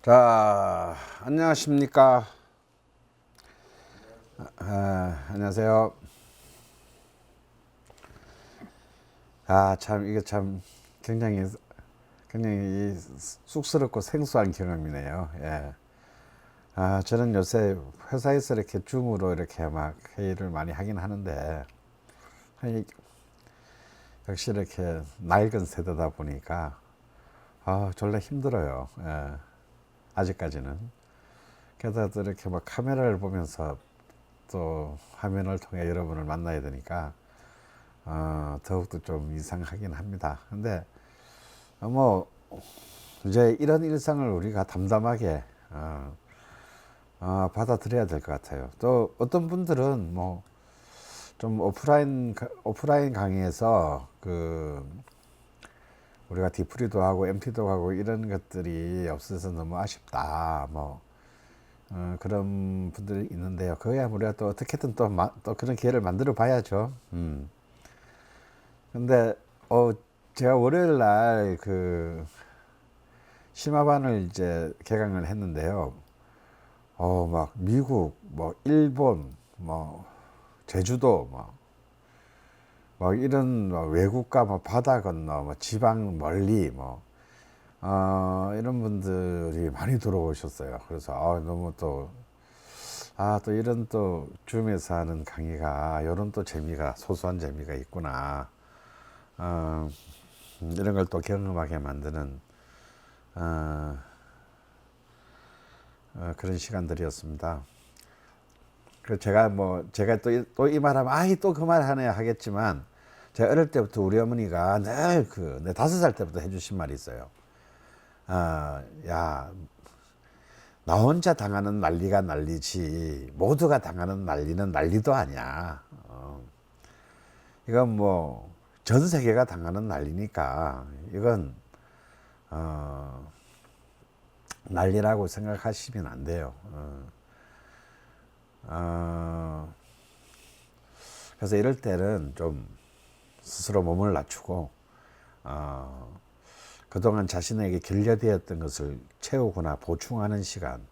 자, 안녕하십니까. 안녕하세요. 참, 이게 참 굉장히 쑥스럽고 생소한 경험이네요. 예. 저는 요새 회사에서 이렇게 줌으로 이렇게 막 회의를 많이 하긴 하는데, 이- 역시 이렇게 낡은 세대다 보니까, 졸라 힘들어요. 예. 아직까지는. 게다가 또 이렇게 막 카메라를 보면서 또 화면을 통해 여러분을 만나야 되니까, 더욱더 좀 이상하긴 합니다. 근데 뭐 이제 이런 일상을 우리가 담담하게 받아들여야 될 것 같아요. 또 어떤 분들은 뭐 좀 오프라인 강의에서 우리가 디프리도 하고 MT도 하고 이런 것들이 없어서 너무 아쉽다 뭐 그런 분들이 있는데요. 그거야 우리가 또 어떻게든 또 그런 기회를 만들어 봐야죠. 근데 제가 월요일 날 심화반을 이제 개강을 했는데요. 막 미국, 뭐 일본, 뭐 제주도, 뭐 이런 뭐 외국가, 뭐 바다 건너, 뭐 지방 멀리, 이런 분들이 많이 들어오셨어요. 그래서 너무 또 이런 또 줌에서 하는 강의가 이런 또 재미가 소소한 재미가 있구나. 어, 이런 걸 또 경험하게 만드는 어, 그런 시간들이었습니다. 그 제가 또 이 말하면 또 그 말 하네 하겠지만 제가 어릴 때부터 우리 어머니가 늘 내 5살 때부터 해주신 말이 있어요. 야, 나 혼자 당하는 난리가 난리지 모두가 당하는 난리는 난리도 아니야. 이건 뭐 전 세계가 당하는 난리니까 이건 난리라고 생각하시면 안 돼요. 어, 그래서 이럴 때는 좀 스스로 몸을 낮추고 그동안 자신에게 결여되었던 것을 채우거나 보충하는 시간로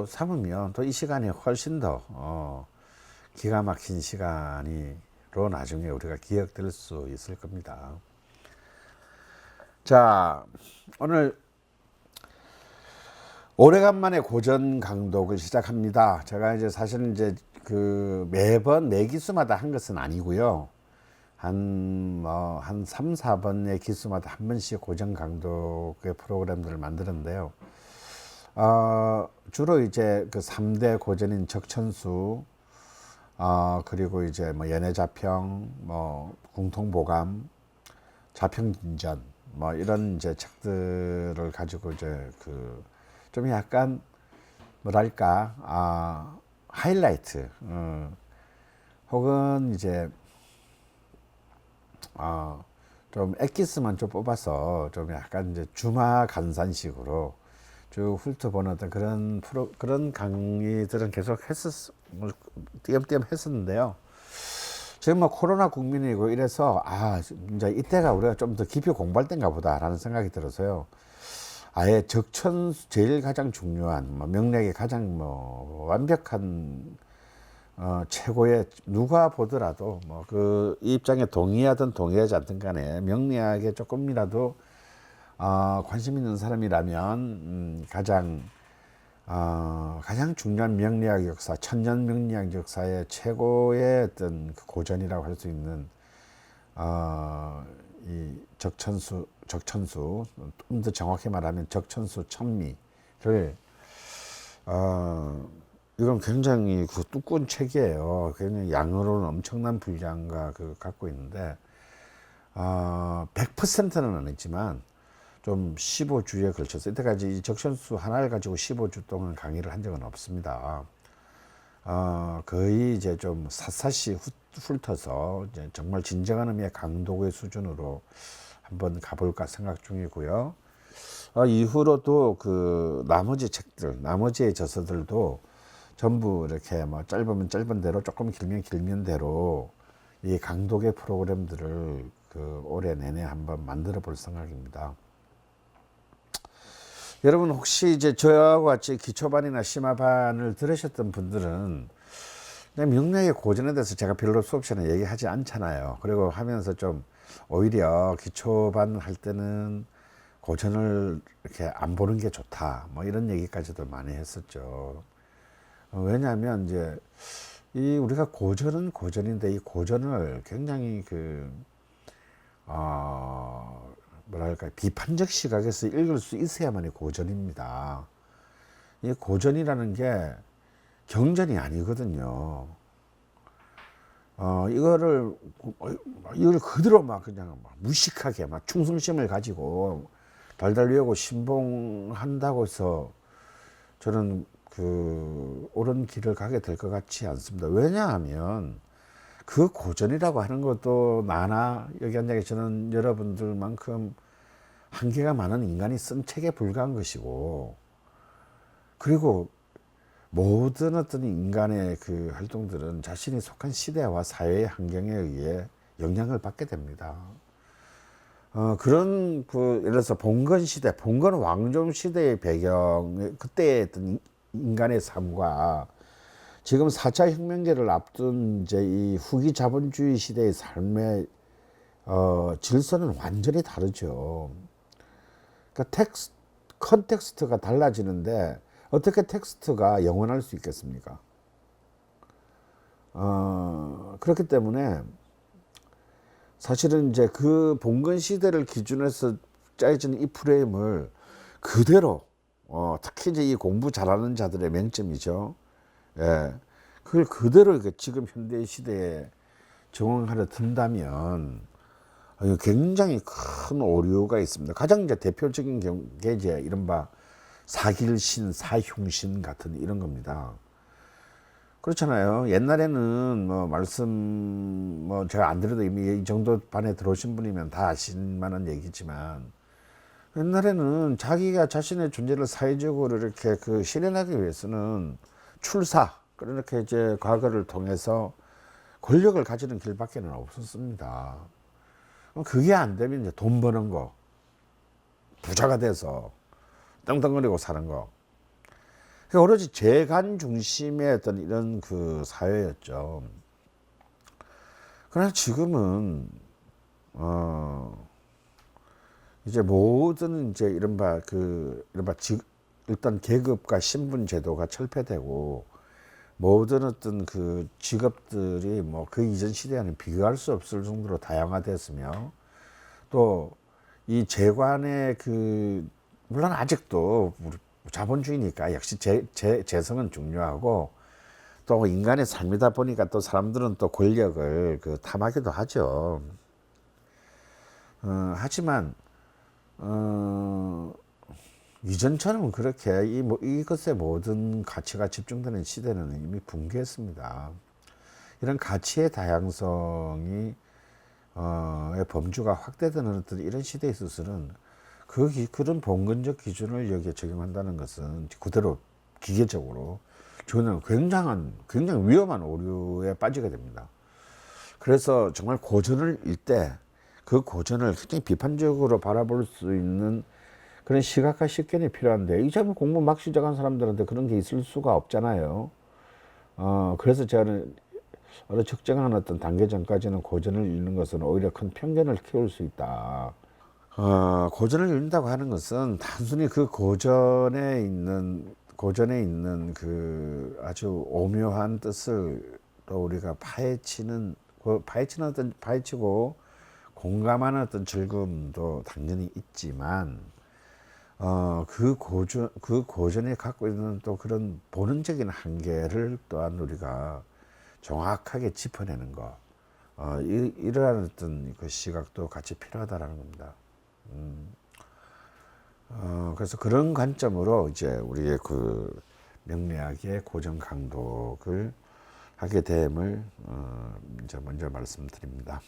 삼으면 또 이 시간이 훨씬 더 기가 막힌 시간이로 나중에 우리가 기억될 수 있을 겁니다. 자, 오늘 오래간만에 고전 강독을 시작합니다. 제가 이제 사실은 이제 매번 매 기수마다 한 것은 아니고요. 한 3, 4번의 기수마다 한 번씩 고전 강독의 프로그램들을 만드는데요. 주로 이제 그 3대 고전인 적천수, 그리고 이제 뭐 연애자평, 뭐 궁통보감, 자평진전, 뭐 이런 이제 책들을 가지고 이제 좀 약간 뭐랄까, 하이라이트, 혹은 이제 좀 엑기스만 좀 뽑아서 좀 약간 이제 주마 간산식으로 쭉 훑어보는 어떤 그런 강의들은 계속 띄엄띄엄 했었는데요. 지금 뭐 코로나 국민이고 이래서 이제 이때가 우리가 좀 더 깊이 공부할 때인가 보다라는 생각이 들어서요. 아예 제일 가장 중요한 명리학의 가장 완벽한 최고의 누가 보더라도 이 입장에 동의하든 동의하지 않든 간에 명리학에 조금이라도 관심 있는 사람이라면 가장 중요한 명리학 역사, 천년 명리학 역사의 최고의 어떤 고전이라고 할 수 있는 이 적천수, 좀 더 정확히 말하면 적천수 천미를 이건 굉장히 두꺼운 책이에요. 굉장히 양으로는 엄청난 분량과 갖고 있는데 100%는 아니지만 좀 15주에 걸쳐서 이때까지 이 적천수 하나를 가지고 15주 동안 강의를 한 적은 없습니다. 거의 이제 좀 샅샅이 훑어서 이제 정말 진정한 의미의 강독의 수준으로 한번 가볼까 생각 중이고요. 이후로도 나머지 책들, 나머지의 저서들도 전부 이렇게 짧으면 짧은 대로 조금 길면 길면 대로 이 강독의 프로그램들을 올해 내내 한번 만들어 볼 생각입니다. 여러분 혹시 이제 저와 같이 기초반이나 심화반을 들으셨던 분들은 명리학의 고전에 대해서 제가 별로 수업 시간에 얘기하지 않잖아요. 그리고 하면서 좀 오히려 기초반 할 때는 고전을 이렇게 안 보는 게 좋다. 뭐 이런 얘기까지도 많이 했었죠. 왜냐하면 이제 이 우리가 고전은 고전인데 이 고전을 굉장히 뭐랄까 비판적 시각에서 읽을 수 있어야만이 고전입니다. 이 고전이라는 게 경전이 아니거든요. 이걸 그대로 막 그냥 막 무식하게 막 충성심을 가지고 달달 외우고 신봉한다고 해서 저는 옳은 길을 가게 될 것 같지 않습니다. 왜냐하면 그 고전이라고 하는 것도 나나 여기 앉아 계시는 여러분들만큼 한계가 많은 인간이 쓴 책에 불과한 것이고, 그리고 모든 어떤 인간의 그 활동들은 자신이 속한 시대와 사회의 환경에 의해 영향을 받게 됩니다. 그런 예를 들어서 봉건 시대, 봉건 왕조 시대의 배경, 그때의 어떤 인간의 삶과 지금 4차 혁명제를 앞둔 이제 이 후기 자본주의 시대의 삶의 질서는 완전히 다르죠. 그러니까 컨텍스트가 달라지는데 어떻게 텍스트가 영원할 수 있겠습니까? 그렇기 때문에 사실은 이제 그 봉건 시대를 기준으로 해서 짜여진 이 프레임을 그대로 특히 이제 이 공부 잘하는 자들의 맹점이죠. 예, 그걸 그대로 지금 현대 시대에 적용하려 든다면 굉장히 큰 오류가 있습니다. 가장 이제 대표적인 게 이제 이른바 사길신, 사흉신 같은 이런 겁니다. 그렇잖아요. 옛날에는 제가 안 드려도 이미 이 정도 반에 들어오신 분이면 다 아실 만한 얘기지만, 옛날에는 자기가 자신의 존재를 사회적으로 이렇게 실현하기 위해서는 출사, 그렇게 이제 과거를 통해서 권력을 가지는 길밖에는 없었습니다. 그게 안 되면 이제 돈 버는 거, 부자가 돼서 떵떵거리고 사는 거. 오로지 재간 중심의 어떤 이런 사회였죠. 그러나 지금은, 이제 모든 이제 이른바 일단 계급과 신분 제도가 철폐되고 모든 어떤 직업들이 그 이전 시대와는 비교할 수 없을 정도로 다양화됐으며, 또 이 재관의 물론 아직도 자본주의니까 역시 재성은 중요하고, 또 인간의 삶이다 보니까 또 사람들은 또 권력을 탐하기도 하죠. 하지만 이전처럼 그렇게 이것의 모든 가치가 집중되는 시대는 이미 붕괴했습니다. 이런 가치의 다양성이 범주가 확대되는 어떤 이런 시대에 있어서는 그런 봉건적 기준을 여기에 적용한다는 것은 그대로 기계적으로 저는 굉장히 위험한 오류에 빠지게 됩니다. 그래서 정말 고전을 읽 때 그 고전을 굉장히 비판적으로 바라볼 수 있는 그런 시각과 식견이 필요한데, 이제 공부 막 시작한 사람들한테 그런 게 있을 수가 없잖아요. 그래서 저는 어느 적정한 어떤 단계 전까지는 고전을 읽는 것은 오히려 큰 편견을 키울 수 있다. 고전을 읽는다고 하는 것은 단순히 그 고전에 있는 아주 오묘한 뜻을 또 우리가 파헤치고 공감하는 어떤 즐거움도 당연히 있지만, 그 고전이 갖고 있는 또 그런 본능적인 한계를 또한 우리가 정확하게 짚어내는 것, 이러한 어떤 시각도 같이 필요하다라는 겁니다. 그래서 그런 관점으로 이제 우리의 명리학의 고전 강독을 하게 됨을 이제 먼저 말씀드립니다.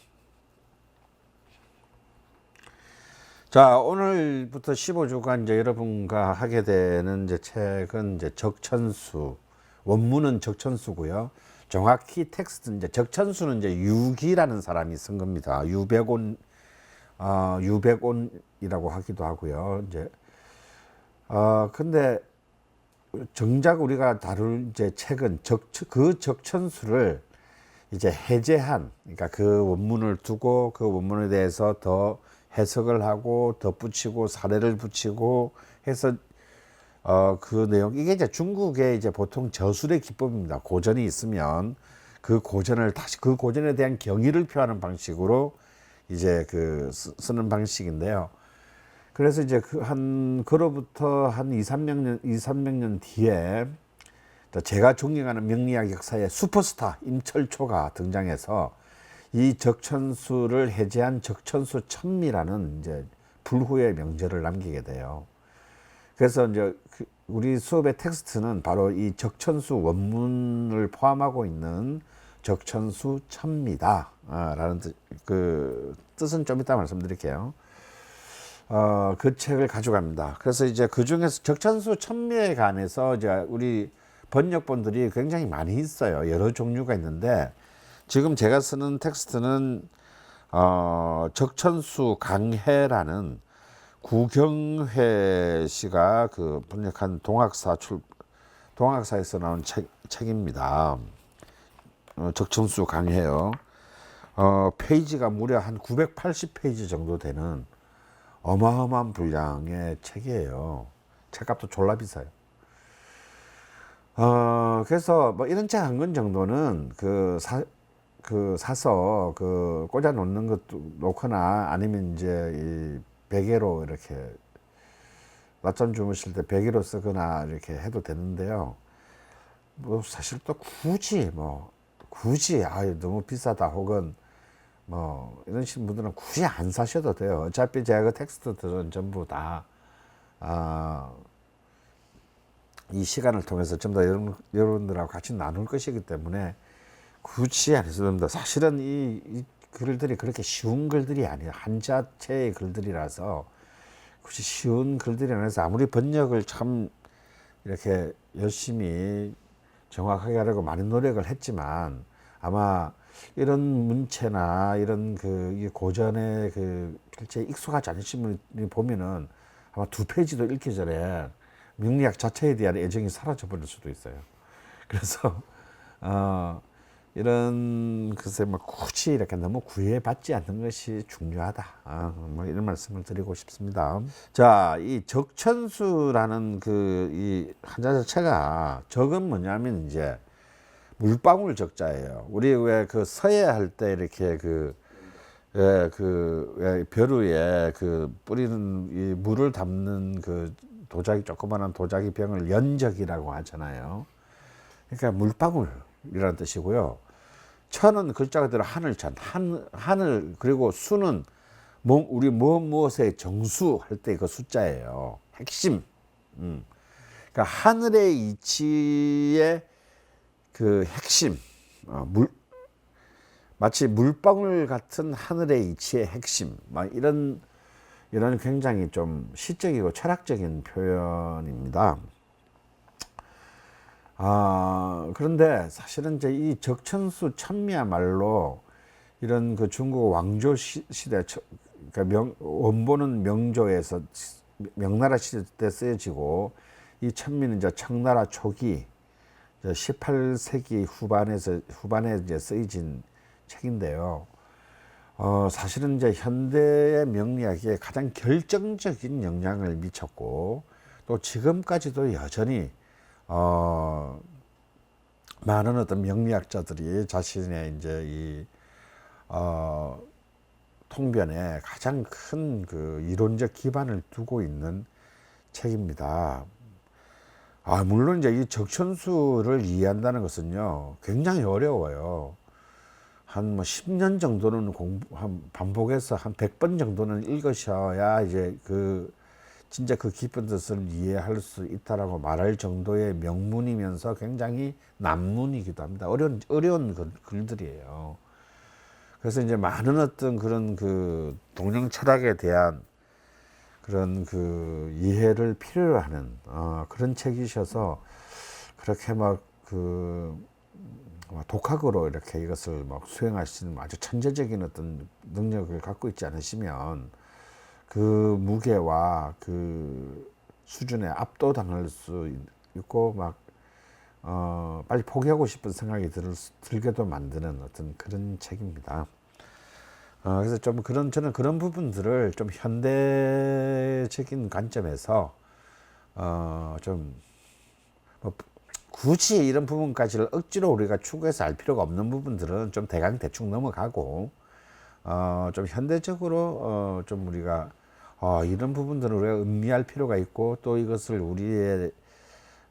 자, 오늘부터 15주간 이제 여러분과 하게 되는 이제 책은 이제 적천수, 원문은 적천수고요. 정확히 텍스트 이제 적천수는 이제 유기라는 사람이 쓴 겁니다. 유백온이라고 하기도 하고요. 이제 근데 정작 우리가 다룰 이제 책은 그 적천수를 이제 해제한, 그러니까 그 원문을 두고 그 원문에 대해서 더 해석을 하고 덧붙이고 사례를 붙이고 해서 그 내용, 이게 이제 중국의 이제 보통 저술의 기법입니다. 고전이 있으면 그 고전을 다시 그 고전에 대한 경의를 표하는 방식으로 이제 쓰는 방식인데요. 그래서 이제 그로부터 한 2, 300년 뒤에 제가 존경하는 명리학 역사의 슈퍼스타 임철초가 등장해서 이 적천수를 해제한 적천수 천미라는 이제 불후의 명제를 남기게 돼요. 그래서 이제 우리 수업의 텍스트는 바로 이 적천수 원문을 포함하고 있는 적천수 천미다 라는 뜻은 좀 이따 말씀드릴게요. 그 책을 가져갑니다. 그래서 이제 그 중에서 적천수 천미에 관해서 이제 우리 번역본들이 굉장히 많이 있어요. 여러 종류가 있는데 지금 제가 쓰는 텍스트는 적천수 강해라는 구경회 씨가 그 번역한 동학사에서 나온 책입니다. 적천수 강해요. 페이지가 무려 한 980페이지 정도 되는 어마어마한 분량의 책이에요. 책값도 졸라 비싸요. 그래서 뭐 이런 책 한 권 정도는 사서 꽂아 놓는 것도 놓거나 아니면 이제 이 베개로 이렇게 낮잠 주무실 때 베개로 쓰거나 이렇게 해도 되는데요. 뭐 사실 또 굳이 너무 비싸다 혹은 뭐 이러신 분들은 굳이 안 사셔도 돼요. 어차피 제가 그 텍스트들은 전부 다 이 시간을 통해서 전부 다 여러분들하고 같이 나눌 것이기 때문에 굳이 안 해도 됩니다. 사실은 이 글들이 그렇게 쉬운 글들이 아니에요. 한자체의 글들이라서 굳이 쉬운 글들이 아니라서 아무리 번역을 참 이렇게 열심히 정확하게 하려고 많은 노력을 했지만 아마 이런 문체나 이런 이 고전의 글자에 익숙하지 않으신 분이 보면은 아마 2페이지도 읽기 전에 명리학 자체에 대한 애정이 사라져 버릴 수도 있어요. 그래서 이런 글쎄 뭐 굳이 이렇게 너무 구애받지 않는 것이 중요하다. 뭐 이런 말씀을 드리고 싶습니다. 자, 이 적천수라는 이 한자 자체가 적은 뭐냐면 이제 물방울 적자예요. 우리 왜 서예할 때 이렇게 왜 벼루 위에 뿌리는 이 물을 담는 도자기 조그마한 도자기 병을 연적이라고 하잖아요. 그러니까 물방울이라는 뜻이고요. 천은 글자 그대로 하늘천, 하늘, 그리고 수는 우리 무엇의 정수 할 때 그 숫자예요. 핵심. 그러니까 하늘의 이치의 핵심. 마치 물방울 같은 하늘의 이치의 핵심. 이런 굉장히 좀 시적이고 철학적인 표현입니다. 그런데 사실은 이제 이 적천수 천미야말로 이런 중국 왕조 시대, 그러니까 원본은 명조에서 명나라 시대 때 쓰여지고 이 천미는 이제 청나라 초기 18세기 후반에 이제 쓰여진 책인데요. 사실은 이제 현대의 명리학에 가장 결정적인 영향을 미쳤고 또 지금까지도 여전히 많은 어떤 명리학자들이 자신의 이제 통변에 가장 큰 이론적 기반을 두고 있는 책입니다. 물론 이제 이 적천수를 이해한다는 것은요, 굉장히 어려워요. 한 10년 정도는 반복해서 한 100번 정도는 읽으셔야 이제 진짜 깊은 뜻을 이해할 수 있다라고 말할 정도의 명문이면서 굉장히 난문이기도 합니다. 어려운 글들이에요. 그래서 이제 많은 어떤 그런 동양 철학에 대한 그런 이해를 필요로 하는 그런 책이셔서 그렇게 독학으로 이렇게 이것을 수행하시는 아주 천재적인 어떤 능력을 갖고 있지 않으시면 그 무게와 수준에 압도당할 수 있고 막 빨리 포기하고 싶은 생각이 들게도 만드는 어떤 그런 책입니다. 그래서 좀 저는 그런 부분들을 좀 현대적인 관점에서 좀 뭐 굳이 이런 부분까지를 억지로 우리가 추구해서 알 필요가 없는 부분들은 좀 대충 넘어가고 좀 현대적으로 좀 우리가 이런 부분들을 우리가 음미할 필요가 있고 또 이것을 우리의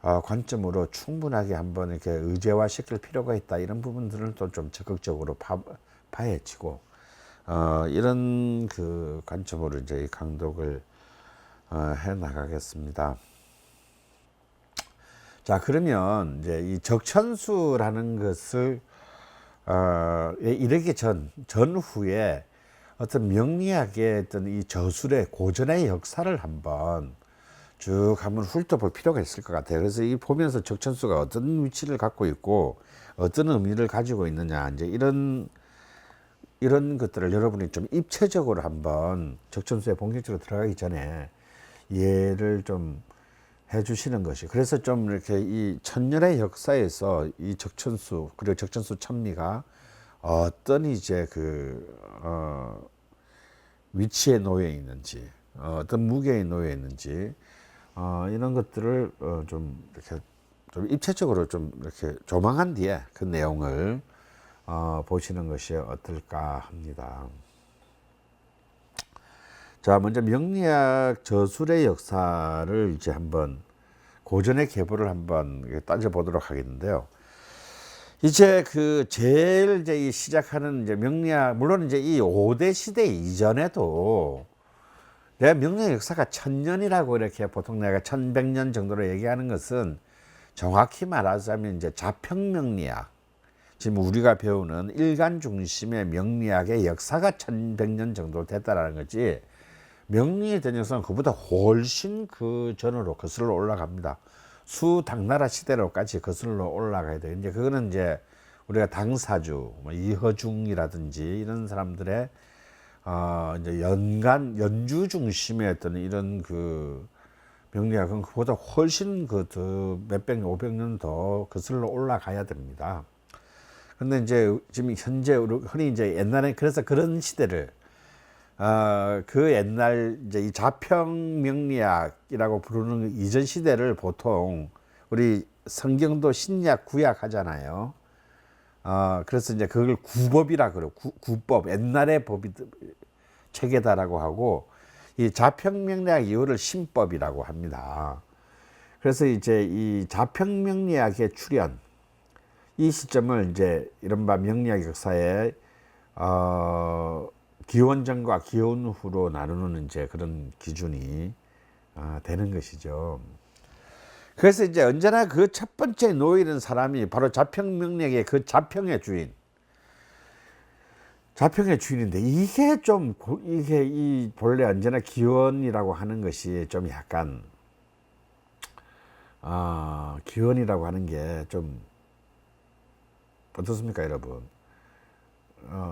관점으로 충분하게 한번 이렇게 의제화 시킬 필요가 있다, 이런 부분들을 또 좀 적극적으로 파헤치고 이런 그 관점으로 이제 이 강독을 해 나가겠습니다. 자, 그러면 이제 이 적천수라는 것을 이르기 전후에 어떤 명리학의 어떤 이 저술의 고전의 역사를 한번 훑어볼 필요가 있을 것 같아요. 그래서 이 보면서 적천수가 어떤 위치를 갖고 있고 어떤 의미를 가지고 있느냐, 이제 이런 것들을 여러분이 좀 입체적으로 한번 적천수에 본격적으로 들어가기 전에 이해를 좀 해주시는 것이, 그래서 좀 이렇게 이 천년의 역사에서 이 적천수 그리고 적천수 천미가 어떤 이제 위치에 놓여 있는지, 어떤 무게에 놓여 있는지, 이런 것들을 좀 이렇게 좀 입체적으로 좀 이렇게 조망한 뒤에 그 내용을 보시는 것이 어떨까 합니다. 자, 먼저 명리학 저술의 역사를 이제 한번 고전의 계보를 한번 따져보도록 하겠는데요. 이제 제일 이제 시작하는 이제 명리학, 물론 이제 이 5대 시대 이전에도 내가 명리학 역사가 1000년이라고 이렇게 보통 내가 1100년 정도로 얘기하는 것은 정확히 말하자면 이제 자평명리학, 지금 우리가 배우는 일간 중심의 명리학의 역사가 1100년 정도 됐다라는 거지, 명리에 대한 역사는 그보다 훨씬 그 전으로 거슬러 올라갑니다. 수당나라 시대로까지 거슬러 올라가야 돼요. 이제 그거는 이제 우리가 당사주, 뭐 이허중이라든지 이런 사람들의 이제 연주 중심의 어떤 이런 명리학은 그보다 훨씬 더 몇백, 500년 더 거슬러 올라가야 됩니다. 근데 이제 지금 현재 흔히 이제 옛날에 그래서 그런 시대를 그 옛날 이제 이 자평 명리학이라고 부르는 이전 시대를 보통 우리 성경도 신약 구약 하잖아요. 그래서 이제 그걸 구법이라 그래요. 구법, 옛날의 법이 체계다라고 하고, 이 자평 명리학 이후를 신법이라고 합니다. 그래서 이제 이 자평 명리학의 출현, 이 시점을 이제 이른바 명리학 역사의 기원 전과 기원 후로 나누는 이제 그런 기준이 되는 것이죠. 그래서 이제 언제나 그 첫 번째 놓이는 사람이 바로 자평명리학의 그 자평의 주인인데, 이게 이 본래 언제나 기원이라고 하는 것이 좀 약간 기원이라고 하는 게 좀 어떻습니까, 여러분?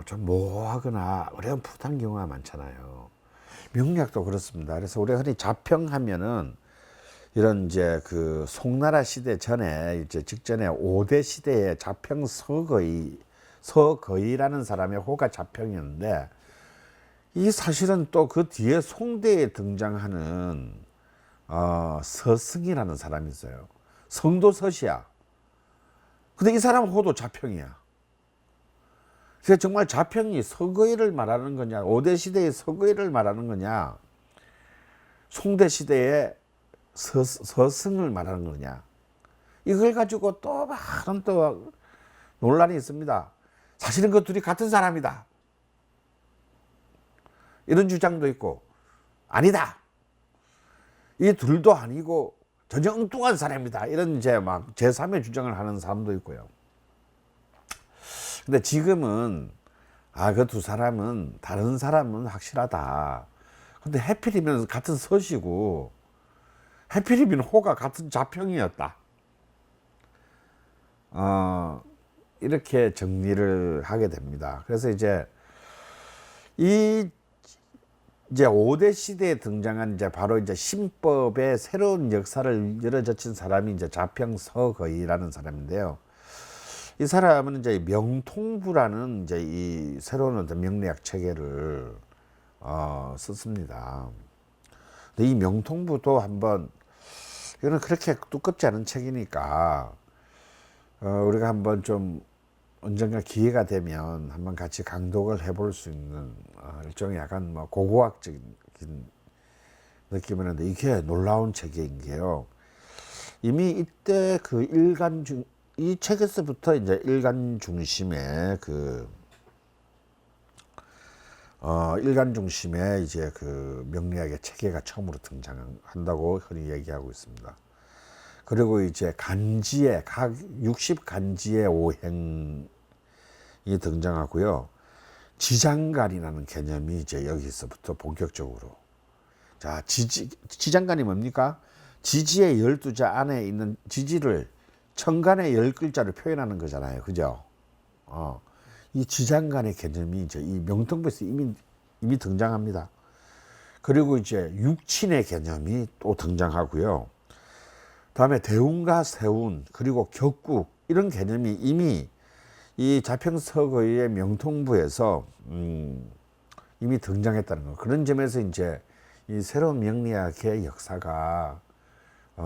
좀 모호하거나 어렴풋한 경우가 많잖아요. 명리학도 그렇습니다. 그래서 우리가 흔히 자평하면은 이런 이제 송나라 시대 전에 이제 직전에 5대 시대의 자평 서거의라는 사람의 호가 자평이었는데, 이 사실은 또 그 뒤에 송대에 등장하는 서승이라는 사람이 있어요. 성도 서시야. 근데 이 사람 호도 자평이야. 그래서 정말 자평이 서거의를 말하는 거냐, 5대 시대의 서거의를 말하는 거냐, 송대 시대의 서승을 말하는 거냐, 이걸 가지고 또 많은 또 논란이 있습니다. 사실은 그 둘이 같은 사람이다, 이런 주장도 있고, 아니다, 이 둘도 아니고 전혀 엉뚱한 사람이다, 이런 이제 막 제3의 주장을 하는 사람도 있고요. 근데 지금은 그 두 사람은, 다른 사람은 확실하다. 근데 해필이면 같은 서시고 해필이면 호가 같은 자평이었다. 이렇게 정리를 하게 됩니다. 그래서 이제 이 이제 5대 시대에 등장한 이제 바로 이제 신법의 새로운 역사를 열어젖힌 사람이 이제 자평서거의라는 사람인데요. 이 사람은 이제 명통부라는 이제 이 새로운 어떤 명리학 체계를 썼습니다. 근데 이 명통부도 한번 이거는 그렇게 두껍지 않은 책이니까 우리가 한번 좀 언젠가 기회가 되면 한번 같이 강독을 해볼 수 있는 일종의 약간 뭐 고고학적인 느낌이 있는데 이게 놀라운 책인 게요. 이미 이때 그 이 책에서부터 이제 일간 중심의 일간 중심의 이제 그 명리학의 체계가 처음으로 등장한다고 흔히 얘기하고 있습니다. 그리고 이제 간지의 각 60간지의 오행이 등장하고요. 지장간이라는 개념이 이제 여기서부터 본격적으로. 자, 지장간이 뭡니까? 지지의 12자 안에 있는 지지를 천간의 10글자로 표현하는 거잖아요. 그죠? 이 지장간의 개념이 이제 이 명통부에서 이미 등장합니다. 그리고 이제 육친의 개념이 또 등장하고요. 다음에 대운과 세운 그리고 격국 이런 개념이 이미 이 자평서거의 명통부에서 이미 등장했다는 거. 그런 점에서 이제 이 새로운 명리학의 역사가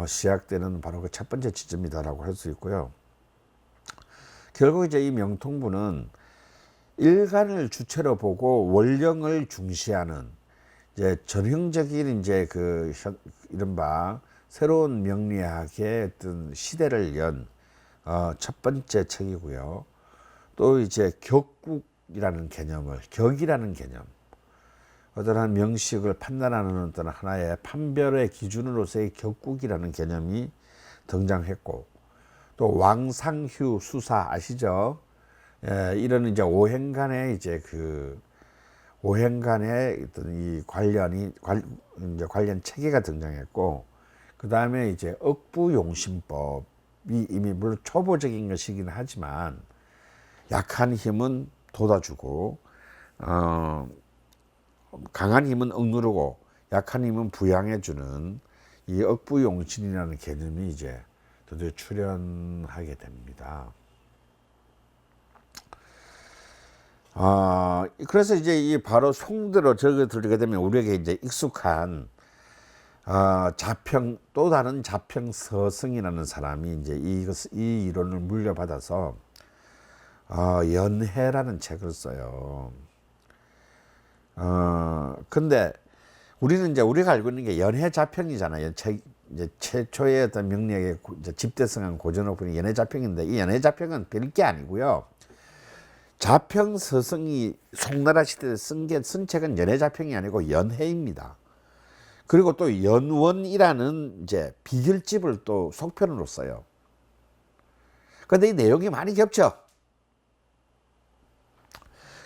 시작되는 바로 그 첫 번째 지점이다라고 할 수 있고요. 결국 이제 이 명통부는 일간을 주체로 보고 원령을 중시하는 이제 전형적인 이제 그 이른바 새로운 명리학의 어떤 시대를 연 첫 번째 책이고요. 또 이제 격국이라는 개념을 격이라는 개념 어떠한 명식을 판단하는 어떤 하나의 판별의 기준으로서의 격국이라는 개념이 등장했고 또 왕상휴 수사 아시죠? 이런 이제 오행간의 이제 그 오행간의 어떤 이 이제 관련 체계가 등장했고 그 다음에 이제 억부용신법이 이미 물론 초보적인 것이긴 하지만 약한 힘은 돋아주고 강한 힘은 억누르고 약한 힘은 부양해주는 이 억부용신이라는 개념이 이제 드디어 출현하게 됩니다. 그래서 이제 이 바로 송대로 적어 들게 되면 우리에게 이제 익숙한 또 다른 자평서성이라는 사람이 이제 이 이론을 물려받아서 연해라는 책을 써요. 근데 우리는 이제 우리가 알고 있는 게 연해자평이잖아요. 이제 최초의 어떤 명리학의 집대성한 고전어법이 연해자평인데 이 연해자평은 별게 아니고요. 자평서성이 송나라 시대에 쓴 책은 연해자평이 아니고 연해입니다. 그리고 또 연원이라는 이제 비결집을 또 속편으로 써요. 근데 이 내용이 많이 겹쳐.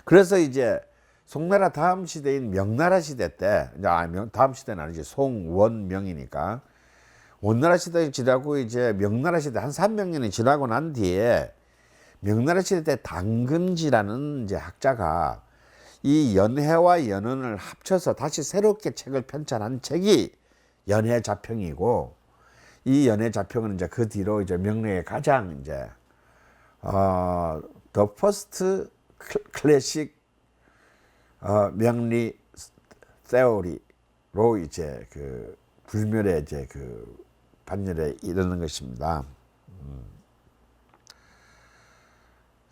그래서 이제 송나라 다음 시대인 명나라 시대 때, 다음 시대는 아니지, 송원명이니까. 원나라 시대가 지나고 이제 명나라 시대 한 300년이 지나고 난 뒤에 명나라 시대 때 당금지라는 이제 학자가 이 연해와 연원을 합쳐서 다시 새롭게 책을 편찬한 책이 연해자평이고 이 연해자평은 이제 그 뒤로 이제 명리의 가장 이제 the first classic 명리 theory로 이제 그 불멸의 이제 그 반열에 이르는 것입니다.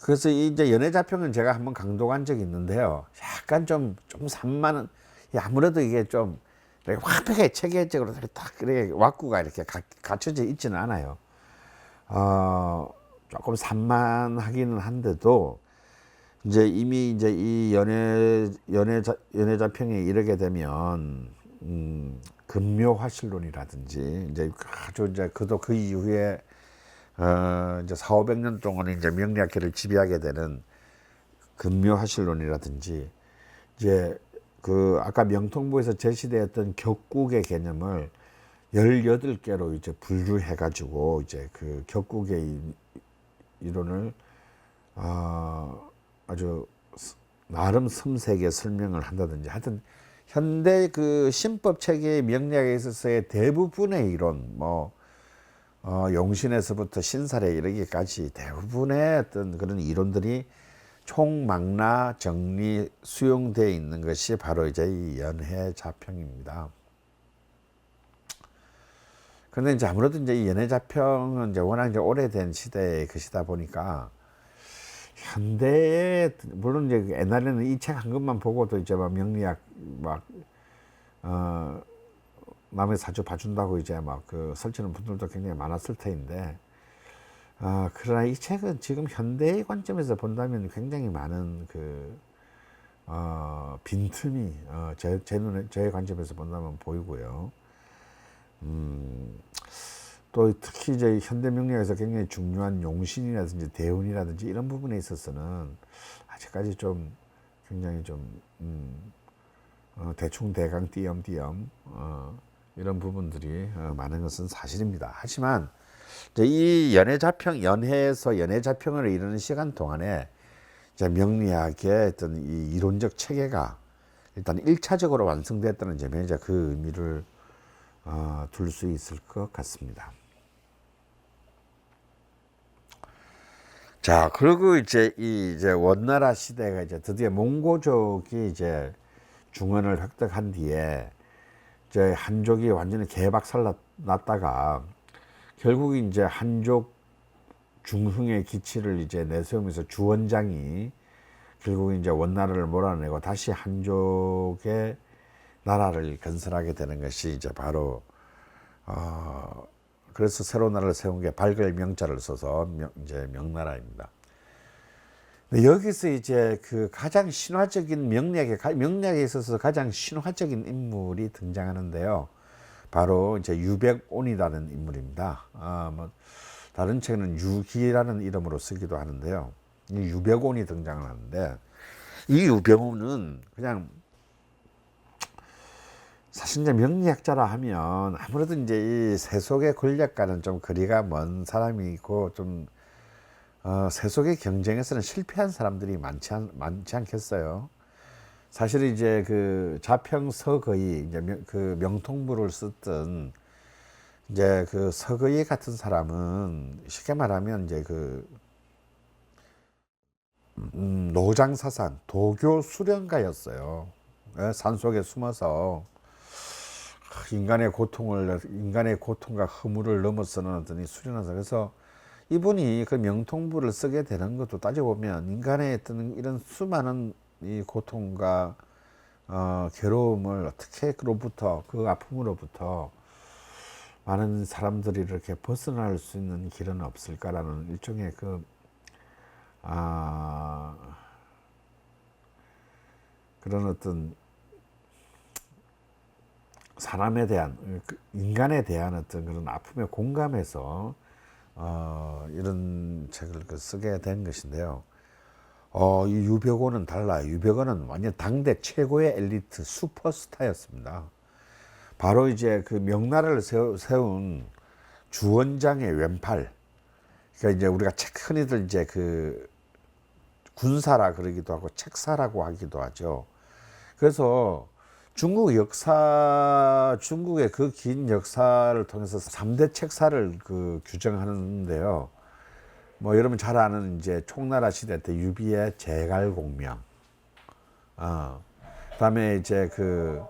그래서 이제 연해자평은 제가 한번 강독한 적이 있는데요. 약간 좀 산만한, 아무래도 이게 좀 완벽하게 체계적으로 딱 이렇게 왁구가 이렇게 갖춰져 있지는 않아요. 조금 산만하기는 한데도 이제 이미 이제 이 연해자평에 이르게 되면 금묘화실론이라든지 이제 아주 이제 그도 그 이후에 이제 400~500년 동안 이제 명리학계를 지배하게 되는 금묘화실론이라든지 이제 그 아까 명통부에서 제시되었던 격국의 개념을 18개로 이제 분류해 가지고 이제 그 격국의 이론을 아주 나름 섬세하게 설명을 한다든지 하여튼 현대 그 신법 체계의 명리학에 있어서의 대부분의 이론, 용신에서부터 신살에 이르기까지 대부분의 어떤 그런 이론들이 총망라 정리 수용되어 있는 것이 바로 이제 이 연해자평입니다. 근데 이제 아무래도 이제 이 연해자평은 이제 워낙 이제 오래된 시대의 것이다 보니까 현대에 물론 이제 옛날에는 이 책 한 권만 보고도 이제 막 명리학 남의 사주 봐준다고 이제 막 그 설치는 분들도 굉장히 많았을 터인데 그러나 이 책은 지금 현대의 관점에서 본다면 굉장히 많은 그 빈틈이 제 관점에서 본다면 보이고요. 또 특히 이제 현대 명리학에서 굉장히 중요한 용신이라든지 대운이라든지 이런 부분에 있어서는 아직까지 좀 굉장히 좀 대충 대강 띄엄띄엄 이런 부분들이 많은 것은 사실입니다. 하지만 이제 이 연해에서 연해자평을 이루는 시간 동안에 이제 명리학의 어떤 이 이론적 체계가 일단 1차적으로 완성됐다는 점에 이제 그 의미를 둘 수 있을 것 같습니다. 자, 그리고 이제 원나라 시대가 이제 드디어 몽고족이 이제 중원을 획득한 뒤에 이제 한족이 완전히 개박살 났다가 결국 이제 한족 중흥의 기치를 이제 내세우면서 주원장이 결국 이제 원나라를 몰아내고 다시 한족의 나라를 건설하게 되는 것이 이제 바로 그래서 새로운 나라를 세운 게 발글 명자를 써서 이제 명나라입니다. 근데 여기서 이제 그 가장 신화적인 명리학에 있어서 가장 신화적인 인물이 등장하는데요. 바로 이제 유백온이라는 인물입니다. 다른 책은 유기라는 이름으로 쓰기도 하는데요. 이 유백온이 등장을 하는데 이 유백온은 그냥 사실 이제 명리학자라 하면 아무래도 이제 이 세속의 권력과는 좀 거리가 먼 사람이고 좀 세속의 경쟁에서는 실패한 사람들이 많지 않겠어요. 사실 이제 그 자평서거의 이제 그 명통부를 썼던 이제 그 서거의 같은 사람은 쉽게 말하면 이제 그 노장사상 도교 수련가였어요. 산속에 숨어서 인간의 고통과 허물을 넘어서는 어떤 수련하사. 그래서 이분이 그 명통부를 쓰게 되는 것도 따지고 보면 인간의 어떤 이런 수많은 이 고통과 괴로움을 어떻게 그 아픔으로부터 많은 사람들이 이렇게 벗어날 수 있는 길은 없을까라는 일종의 그런 어떤 사람에 대한 인간에 대한 어떤 그런 아픔에 공감해서 이런 책을 쓰게 된 것인데요. 이 유백원은 달라요. 유백원은 완전 당대 최고의 엘리트 슈퍼스타였습니다. 바로 이제 그 명나라를 세운 주원장의 왼팔. 그러니까 이제 우리가 흔히들 이제 그 군사라 그러기도 하고 책사라고 하기도 하죠. 그래서 중국의 그 긴 역사를 통해서 3대 책사를 규정하는데요. 여러분 잘 아는 이제 총나라 시대 때 유비의 제갈공명, 그다음에 이제 그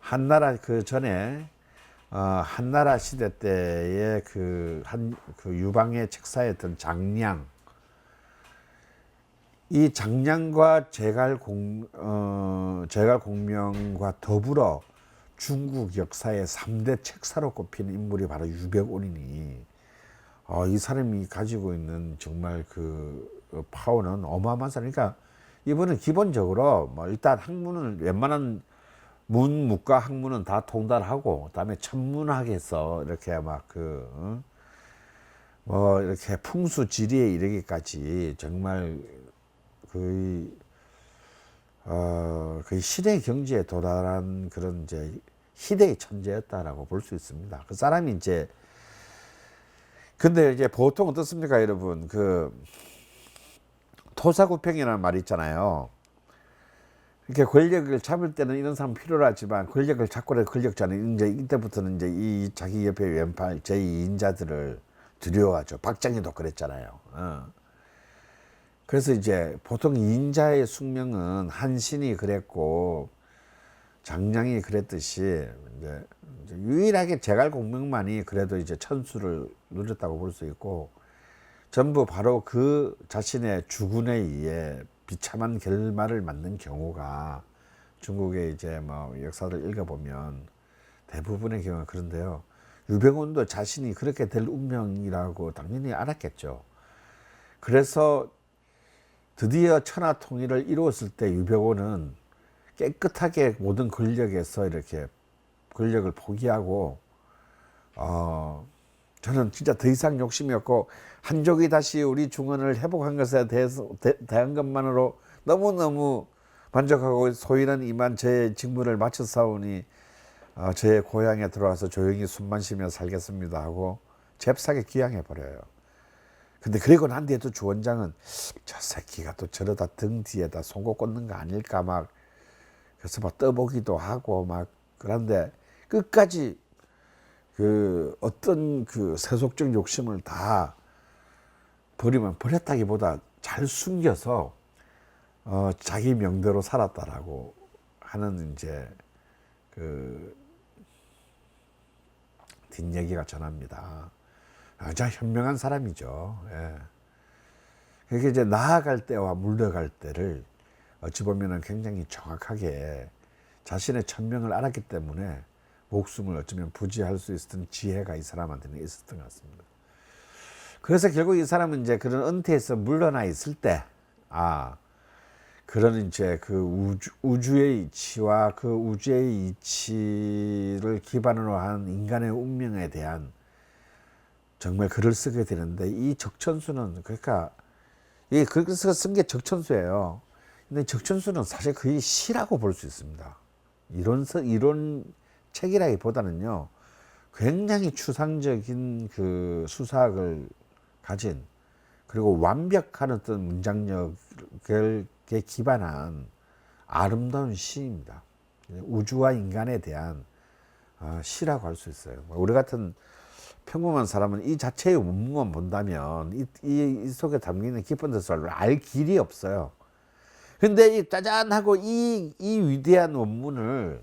한나라 그 전에 한나라 시대 때의 그 유방의 책사였던 장량, 이 장량과 제갈공명과 더불어 중국 역사의 3대 책사로 꼽히는 인물이 바로 유백온이니 이 사람이 가지고 있는 정말 그 파워는 어마어마한 사람. 그러니까 이분은 기본적으로 일단 학문은 웬만한 문과 학문은 다 통달하고 그다음에 천문학에서 이렇게 이렇게 풍수지리에 이르기까지 정말 거의 시대 경지에 도달한 그런 이제 희대의 천재였다라고 볼 수 있습니다. 그 사람이 이제 근데 이제 보통 어떻습니까, 여러분? 토사구팽이라는 말이 있잖아요. 이렇게 권력을 잡을 때는 이런 사람 필요로 하지만 권력을 잡고 권력자는 이제 이때부터는 이제 이 자기 옆에 왼팔 제2인자들을 두려워하죠. 박정희도 그랬잖아요. 그래서 이제 보통 인자의 숙명은 한신이 그랬고 장량이 그랬듯이 이제 유일하게 제갈공명만이 그래도 이제 천수를 누렸다고 볼 수 있고 전부 바로 그 자신의 주군에 의해 비참한 결말을 맞는 경우가 중국의 이제 뭐 역사를 읽어보면 대부분의 경우가 그런데요. 유병훈도 자신이 그렇게 될 운명이라고 당연히 알았겠죠. 그래서 드디어 천하 통일을 이루었을 때 유병훈은 깨끗하게 모든 권력에서 이렇게 권력을 포기하고 저는 진짜 더 이상 욕심이 없고 한족이 다시 우리 중원을 회복한 것에 대한 것만으로 너무너무 만족하고 소인은 이만 제 직무를 마쳤사오니 제 고향에 들어와서 조용히 숨만 쉬며 살겠습니다 하고 잽싸게 귀향해버려요. 근데 그리고 난 뒤에 또 주원장은 저 새끼가 또 저러다 등 뒤에다 송곳 꽂는 거 아닐까 막 그래서 막 떠보기도 하고 막 그런데 끝까지 그 어떤 그 세속적 욕심을 다 버리면 버렸다기보다 잘 숨겨서 자기 명대로 살았다라고 하는 이제 그 뒷얘기가 전합니다. 아주 현명한 사람이죠. 예. 그게 이제 나아갈 때와 물러갈 때를 어찌 보면은 굉장히 정확하게 자신의 천명을 알았기 때문에 목숨을 어쩌면 부지할 수 있었던 지혜가 이 사람한테는 있었던 것 같습니다. 그래서 결국 이 사람은 이제 그런 은퇴에서 물러나 있을 때, 그런 이제 그 우주의 이치와 그 우주의 이치를 기반으로 한 인간의 운명에 대한 정말 글을 쓰게 되는데 이 적천수는 그러니까 그래서 쓴 게 적천수예요. 근데 적천수는 사실 거의 시라고 볼 수 있습니다. 이론 책이라기보다는요, 굉장히 추상적인 그 수사학을 가진 그리고 완벽한 어떤 문장력에 기반한 아름다운 시입니다. 우주와 인간에 대한 시라고 할 수 있어요. 우리 같은 평범한 사람은 이 자체의 원문만 본다면 이 속에 담기는 깊은 뜻을 알 길이 없어요. 근데 이 짜잔하고 이 위대한 원문을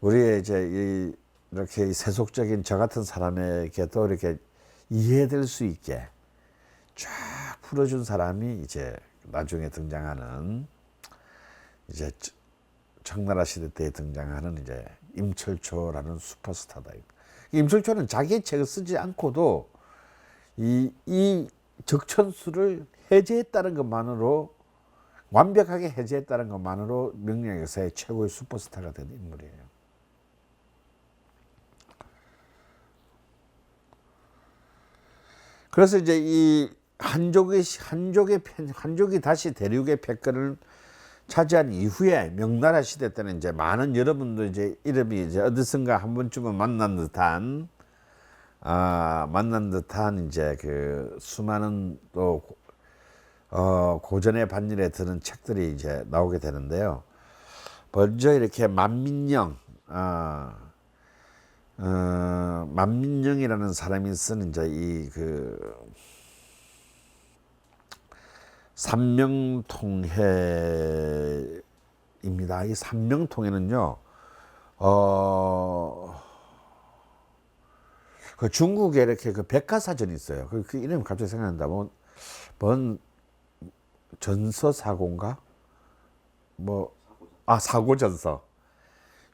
우리의 이제 이렇게 세속적인 저 같은 사람에게도 이렇게 이해될 수 있게 쫙 풀어준 사람이 이제 나중에 등장하는 이제 청나라 시대 때 등장하는 이제 임철초라는 슈퍼스타다. 임철초는 자기의 책을 쓰지 않고도 이 적천수를 해제했다는 것만으로 완벽하게 해제했다는 것만으로 명량 역사의 최고의 슈퍼스타가 된 인물이에요. 그래서 이제 이 한족이 다시 대륙의 패권을 차지한 이후에 명나라 시대 때는 이제 많은 여러분도 이제 이름이 이제 어디선가 한 번쯤은 만난 듯한 이제 그 수많은 또 고전의 반열에 드는 책들이 이제 나오게 되는데요. 먼저 이렇게 만민영이라는 사람이 쓴 이제 이 그 삼명통해입니다. 이 삼명통해는요, 그 중국에 이렇게 그 백과사전이 있어요. 그 이름 갑자기 생각난다. 뭔 전서사고인가? 사고전서.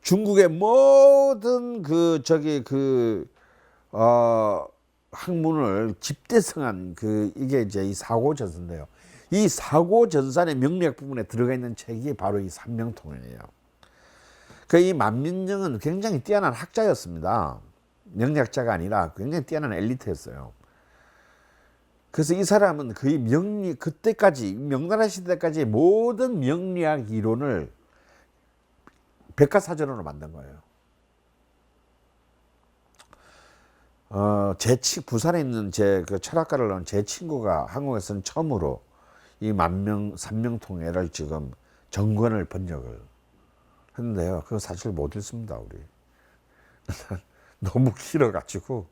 중국의 모든 학문을 집대성한 이게 이제 이 사고전서인데요. 이 사고전산의 명리학 부분에 들어가 있는 책이 바로 이 삼명통해예요. 이 만민영은 굉장히 뛰어난 학자였습니다. 명리학자가 아니라 굉장히 뛰어난 엘리트였어요. 그래서 이 사람은 거의 그때까지 명나라 시대까지 모든 명리학 이론을 백과사전으로 만든 거예요. 부산에 있는 제 그 철학가를 넣은 제 친구가 한국에서는 처음으로 이 삼명통해를 지금 정권을 번역을 했는데요. 그거 사실 못 읽습니다, 우리. 너무 길어가지고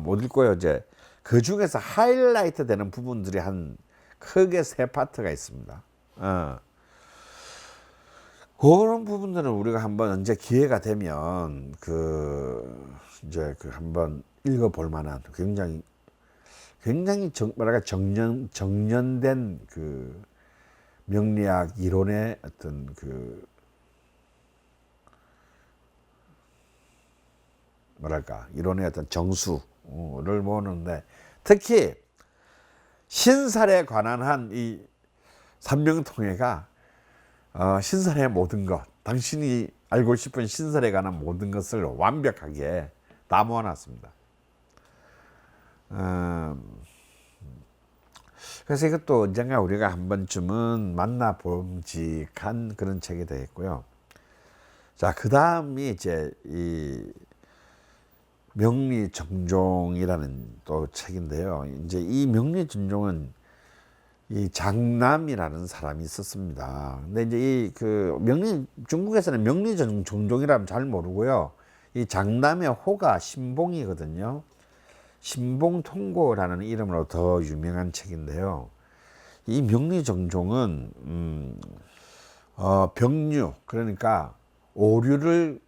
못 읽고요. 이제 그 중에서 하이라이트 되는 부분들이 한 크게 세 파트가 있습니다. 그런 부분들은 우리가 한번 언제 기회가 되면 이제 한번 읽어볼 만한 굉장히 뭐랄까 정연된 그 명리학 이론의 어떤 뭐랄까 이론의 어떤 정수를 모으는데, 특히 신살에 관한 한 이 삼명통해가 신살의 모든 것, 당신이 알고 싶은 신살에 관한 모든 것을 완벽하게 다 모아놨습니다. 그래서 이것도 언젠가 우리가 한 번쯤은 만나봄직한 그런 책이 되겠고요. 자, 그 다음이 이제 이 명리정종이라는 또 책인데요. 이제 이 명리정종은 이 장남이라는 사람이 있었습니다. 근데 이제 중국에서는 명리정종이라면 잘 모르고요. 이 장남의 호가 신봉이거든요. 신봉통고라는 이름으로 더 유명한 책인데요. 이 명리정종은 병류, 그러니까 오류를